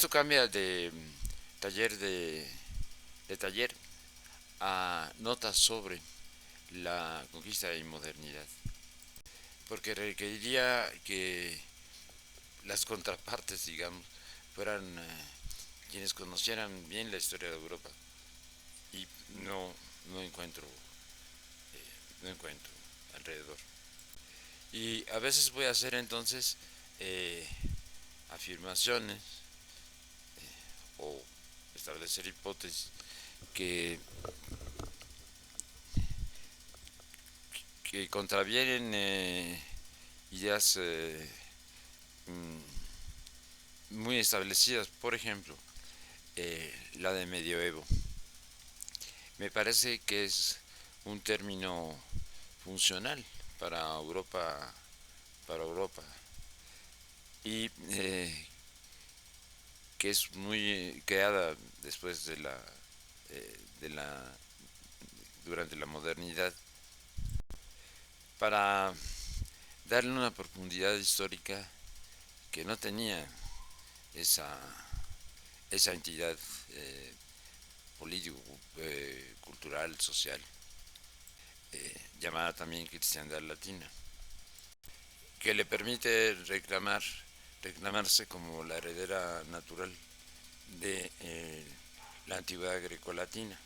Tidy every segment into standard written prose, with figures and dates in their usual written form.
Esto cambia de taller de taller a notas sobre la conquista y modernidad, porque requeriría que las contrapartes, digamos, fueran quienes conocieran bien la historia de Europa y no, no encuentro, no encuentro alrededor. Y a veces voy a hacer entonces eh, afirmaciones o establecer hipótesis que, que contravienen ideas muy establecidas. Por ejemplo, la de medioevo. Me parece que es un término funcional para Europa, para Europa y que es muy creada después de la durante la modernidad para darle una profundidad histórica que no tenía esa, esa entidad eh, político, cultural, social, llamada también cristiandad latina, que le permite reclamarse como la heredera natural de la antigüedad grecolatina.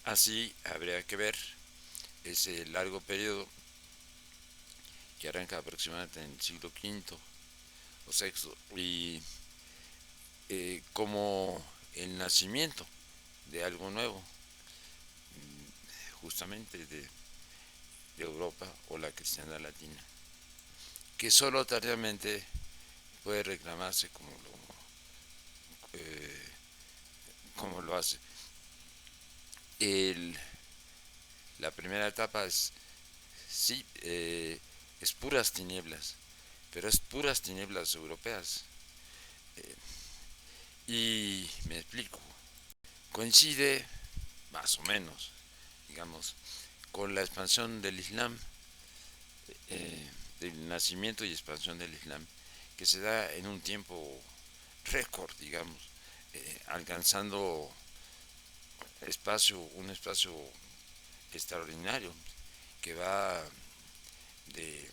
Así habría que ver ese largo periodo que arranca aproximadamente en el siglo V o sexto y como el nacimiento de algo nuevo, justamente de Europa o la cristiandad latina, que solo tardíamente puede reclamarse como lo hace. El, la primera etapa es, sí, es puras tinieblas, pero es puras tinieblas europeas. Y me explico, coincide más o menos, digamos, con la expansión del Islam, del nacimiento y expansión del Islam, que se da en un tiempo récord, digamos, alcanzando un espacio extraordinario que va de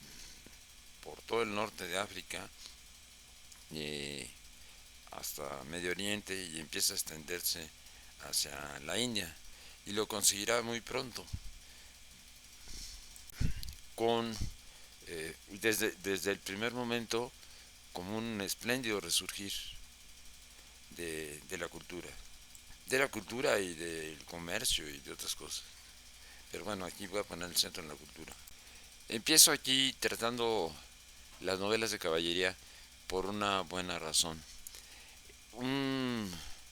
por todo el norte de África eh, hasta Medio Oriente y empieza a extenderse hacia la India y lo conseguirá muy pronto con desde el primer momento como un espléndido resurgir de la cultura y del comercio y de otras cosas. Pero bueno, aquí voy a poner el centro en la cultura. Empiezo aquí tratando las novelas de caballería por una buena razón. Un,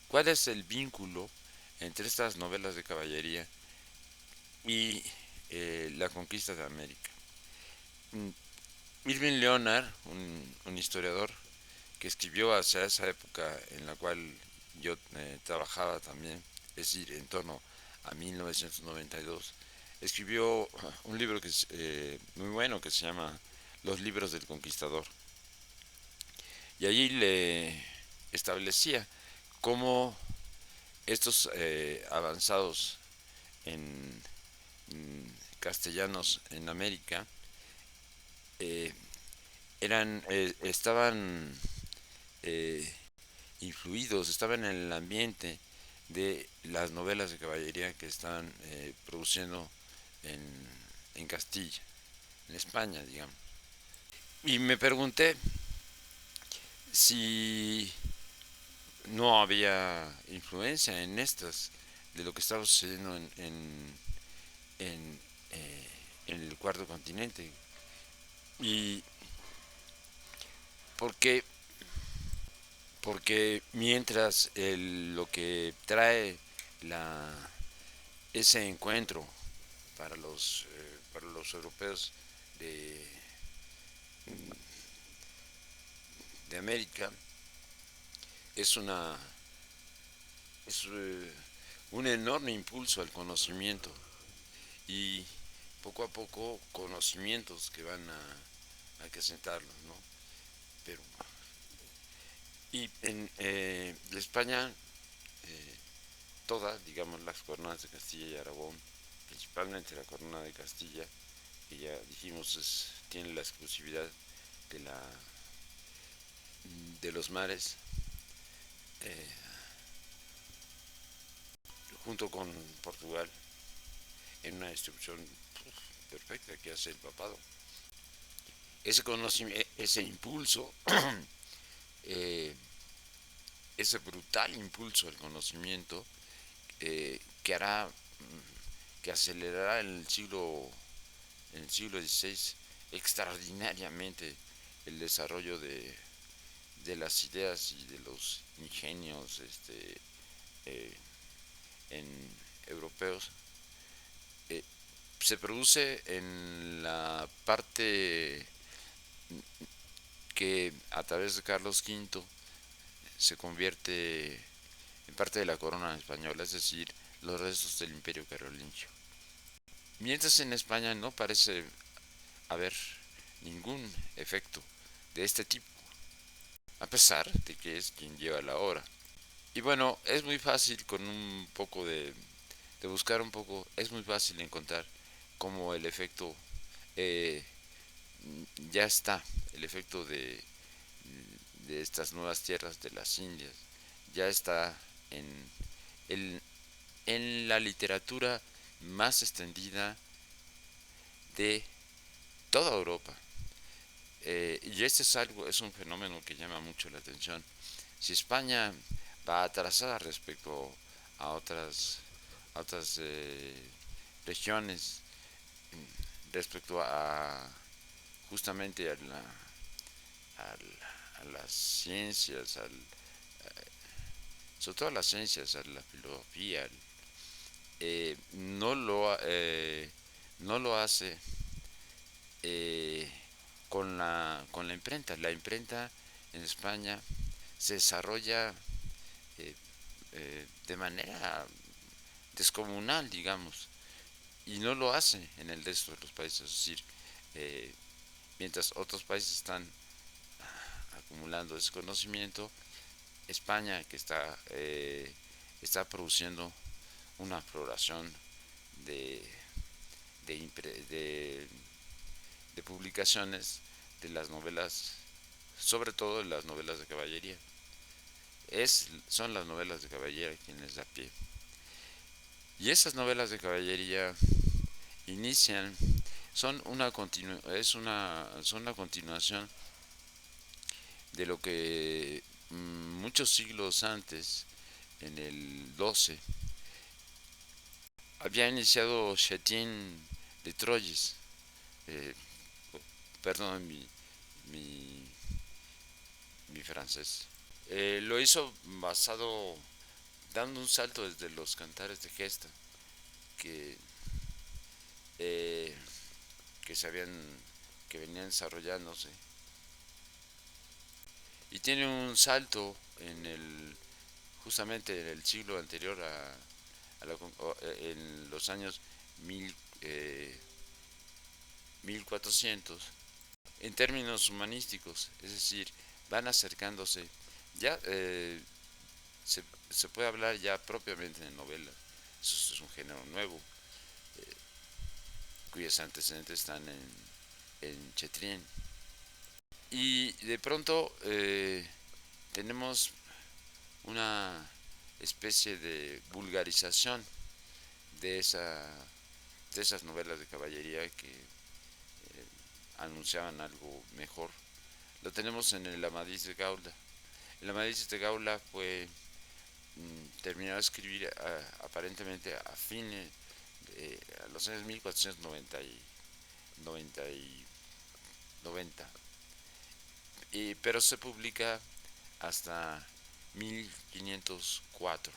¿Cuál es el vínculo entre estas novelas de caballería y la conquista de América? Mm, Irving Leonard, un historiador que escribió hacia esa época en la cual yo trabajaba también, es decir, en torno a 1992, escribió un libro que es muy bueno que se llama Los libros del conquistador. Y allí le establecía cómo estos avanzados en, castellanos en América eh, estaban eh, influidos, estaban en el ambiente de las novelas de caballería que estaban produciendo en, en Castilla, en España, digamos. Y me pregunté si no había influencia en estas de lo que estaba sucediendo en, eh, en el cuarto continente. Y porque, porque mientras lo que trae la, ese encuentro para los europeos de, de América es es un enorme impulso al conocimiento y poco a poco conocimientos que van a acrecentarlo, ¿no? Pero Y en España, eh, toda, digamos, las coronas de Castilla y Aragón, principalmente la corona de Castilla, que ya dijimos tiene la exclusividad de, de los mares, eh, junto con Portugal, en una distribución perfecta que hace el papado. Ese conocimiento, ese impulso, eh, ese brutal impulso al conocimiento que hará, que acelerará en el siglo XVI extraordinariamente el desarrollo de las ideas y de los ingenios eh, en europeos, eh, se produce en la parte que a través de Carlos V se convierte en parte de la corona española, es decir, los restos del imperio carolingio. Mientras en España no parece haber ningún efecto de este tipo, a pesar de que es quien lleva la hora. Y bueno, es muy fácil con un poco de buscar un poco, es muy fácil encontrar cómo el efecto eh, ya está, el efecto de estas nuevas tierras de las Indias, ya está en, el, en la literatura más extendida de toda Europa. Y este es algo, es un fenómeno que llama mucho la atención. Si España va atrasada respecto a otras regiones, respecto a justamente a las ciencias, sobre todo a las ciencias, a la filosofía, no lo hace eh, con la imprenta. La imprenta en España se desarrolla eh, de manera descomunal, digamos, y no lo hace en el resto de los países. Es decir, eh, mientras otros países están acumulando ese conocimiento, España, que está produciendo una floración de, de, de, de publicaciones de las novelas, sobre todo de las novelas de caballería. Son las novelas de caballería quienes da pie. Y esas novelas de caballería inician, son una continuación de lo que muchos siglos antes, en el 12, había iniciado Chetien de Troyes. Eh, Perdón mi, mi francés. Lo hizo basado, dando un salto desde los cantares de gesta que, eh, que se habían, que venían desarrollándose, y tiene un salto justamente en el siglo anterior en los años 1000, 1400, en términos humanísticos, es decir, van acercándose, ya se, se puede hablar ya propiamente de novela. Eso es un género nuevo, cuyos antecedentes están en Chetrien. Y de pronto tenemos una especie de vulgarización de, de esas novelas de caballería que anunciaban algo mejor. Lo tenemos en el Amadís de Gaula. El Amadís de Gaula fue terminado de escribir aparentemente a fines a los años 1490 90 90, pero se publica hasta 1504.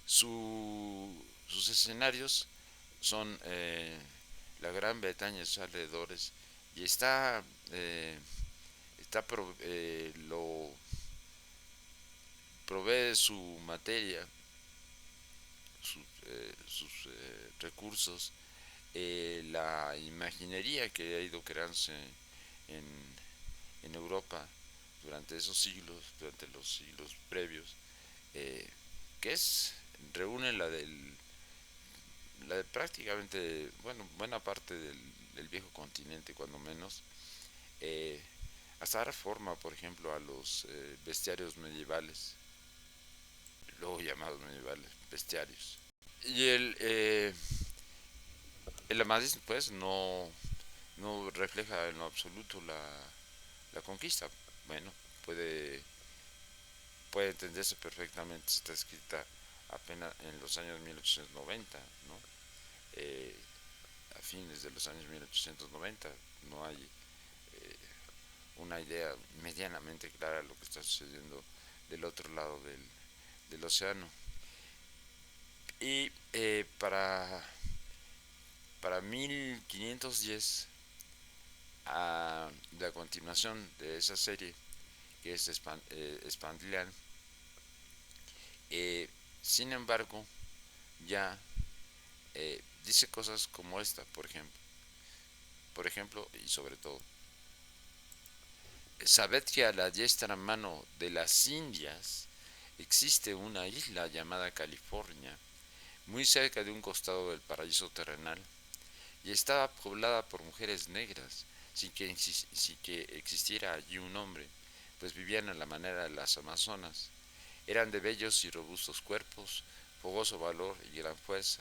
Sus escenarios son la Gran Bretaña y sus alrededores, y lo provee su materia, sus recursos, la imaginería que ha ido creándose en, en Europa durante esos siglos, durante los siglos previos, eh, que es, reúne la de prácticamente, bueno, buena parte del viejo continente, cuando menos, eh, hasta dar forma, por ejemplo, a los bestiarios medievales, luego llamados medievales, bestiarios. Y el Amadís, pues, no refleja en lo absoluto la conquista. Bueno, puede, puede entenderse perfectamente, está escrita apenas en los años 1890, ¿no? Eh, a fines de los años 1890 no hay una idea medianamente clara de lo que está sucediendo del otro lado del océano. Y para 1510, a la continuación de esa serie, que es Spandlian, eh, sin embargo, ya dice cosas como esta, por ejemplo y sobre todo, sabed que a la diestra mano de las Indias existe una isla llamada California, muy cerca de un costado del paraíso terrenal, y estaba poblada por mujeres negras, sin que existiera allí un hombre, pues vivían a la manera de las amazonas. Eran de bellos y robustos cuerpos, fogoso valor y gran fuerza.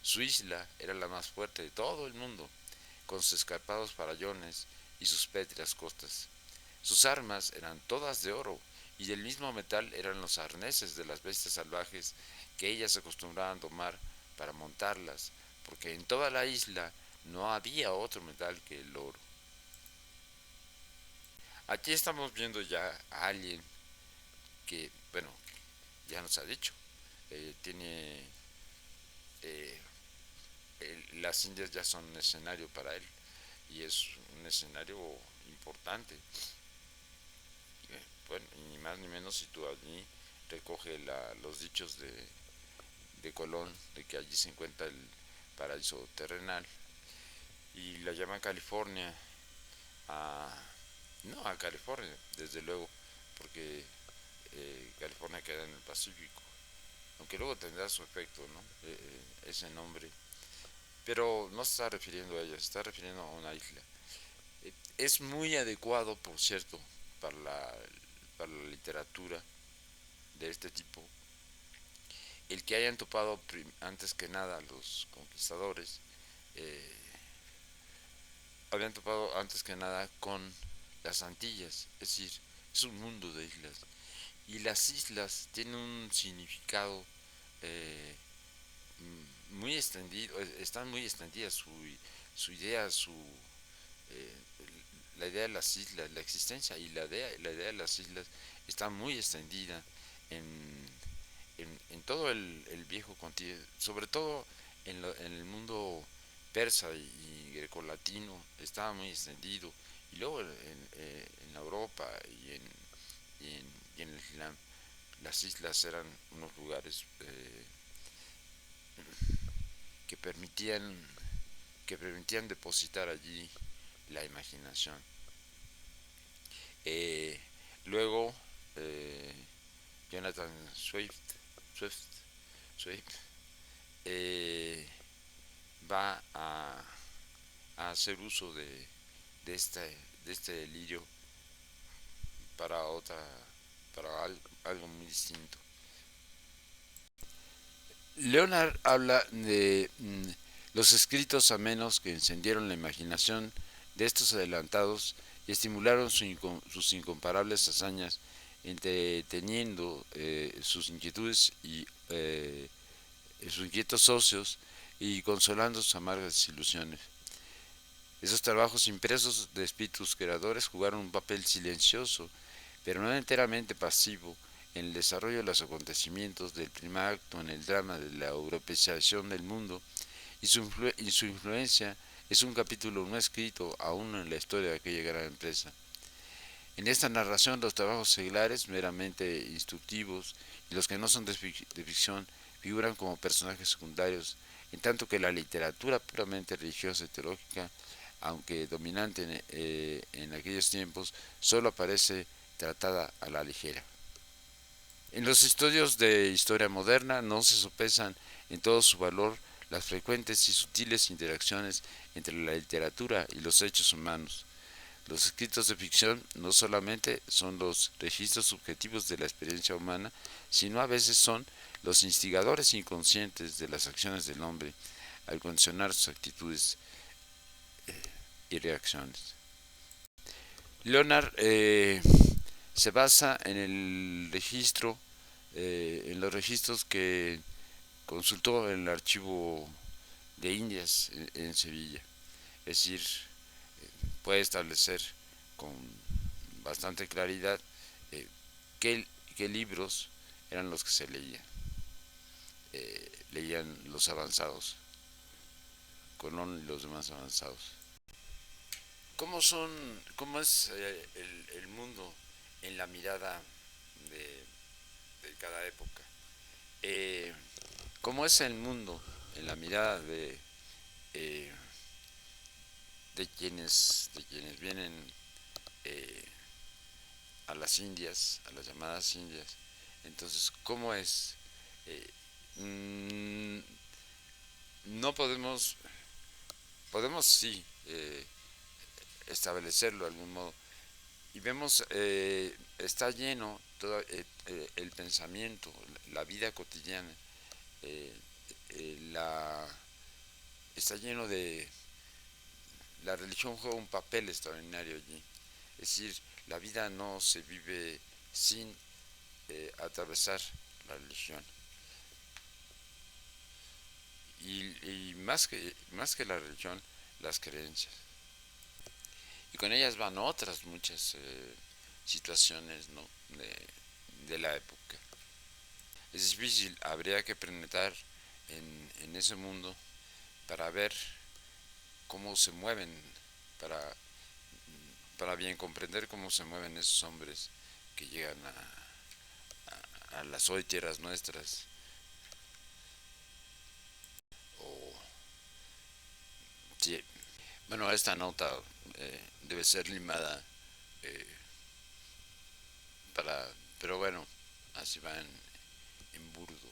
Su isla era la más fuerte de todo el mundo, con sus escarpados farallones y sus pétreas costas. Sus armas eran todas de oro, y del mismo metal eran los arneses de las bestias salvajes que ellas acostumbraban tomar para montarlas, porque en toda la isla no había otro metal que el oro. Aquí estamos viendo ya a alguien que, bueno, ya nos ha dicho, tiene eh, las Indias ya son un escenario para él, y es un escenario importante. Bueno, ni más ni menos si tú allí recoge los dichos de Colón, de que allí se encuentra el paraíso terrenal, y la llama California a, no a California, desde luego, porque California queda en el Pacífico, aunque luego tendrá su efecto, ¿no? Ese nombre, pero no se está refiriendo a ella, se está refiriendo a una isla. Es muy adecuado, por cierto, para para la literatura de este tipo, el que hayan topado antes que nada los conquistadores, eh, habían topado antes que nada con las Antillas, es decir, es un mundo de islas. Y las islas tienen un significado eh, muy extendido, están muy extendidas su idea, eh, la idea de las islas, la existencia y la idea de las islas está muy extendida en, en todo el viejo continente, sobre todo en el mundo persa y grecolatino, estaba muy extendido, y luego en Europa y en el Islam, las islas eran unos lugares que permitían que permitían depositar allí la imaginación. Eh, luego, eh, Jonathan Swift, Swift eh, va a hacer uso de, este, de este delirio para algo muy distinto. Leonard habla de los escritos amenos que encendieron la imaginación de estos adelantados y estimularon sus incomparables hazañas, entreteniendo sus inquietudes y sus inquietos socios y consolando sus amargas desilusiones. Esos trabajos impresos de espíritus creadores jugaron un papel silencioso, pero no enteramente pasivo, en el desarrollo de los acontecimientos del primer acto en el drama de la europeización del mundo, y su influencia es un capítulo no escrito aún en la historia de aquella gran empresa. En esta narración, los trabajos seglares, meramente instructivos, y los que no son de ficción, figuran como personajes secundarios, en tanto que la literatura puramente religiosa y teológica, aunque dominante en aquellos tiempos, solo aparece tratada a la ligera. En los estudios de historia moderna no se sopesan en todo su valor las frecuentes y sutiles interacciones entre la literatura y los hechos humanos. Los escritos de ficción no solamente son los registros subjetivos de la experiencia humana, sino a veces son los instigadores inconscientes de las acciones del hombre al condicionar sus actitudes y reacciones. Leonard se basa en el registro, en los registros que consultó en el archivo de Indias en Sevilla. Es decir, puede establecer con bastante claridad eh, qué, qué libros eran los que se leían. Leían los avanzados, Colón y los demás avanzados. ¿Cómo es el mundo en la mirada de, de cada época? Eh, ¿Cómo es el mundo en la mirada eh, de quienes vienen eh, a las Indias, a las llamadas Indias? Entonces, ¿cómo es? Eh, mm, no podemos sí establecerlo de algún modo. Y vemos, está lleno todo el pensamiento, la vida cotidiana, eh, la, está lleno de, la religión juega un papel extraordinario allí. Es decir, la vida no se vive sin atravesar la religión. Y más que la religión, las creencias. Y con ellas van otras muchas situaciones, ¿no? de la época. Es difícil, habría que penetrar en ese mundo para ver cómo se mueven, para, para bien comprender cómo se mueven esos hombres que llegan a las hoy tierras nuestras. O, sí, bueno, esta nota debe ser limada eh, para, pero bueno, así va en burdo.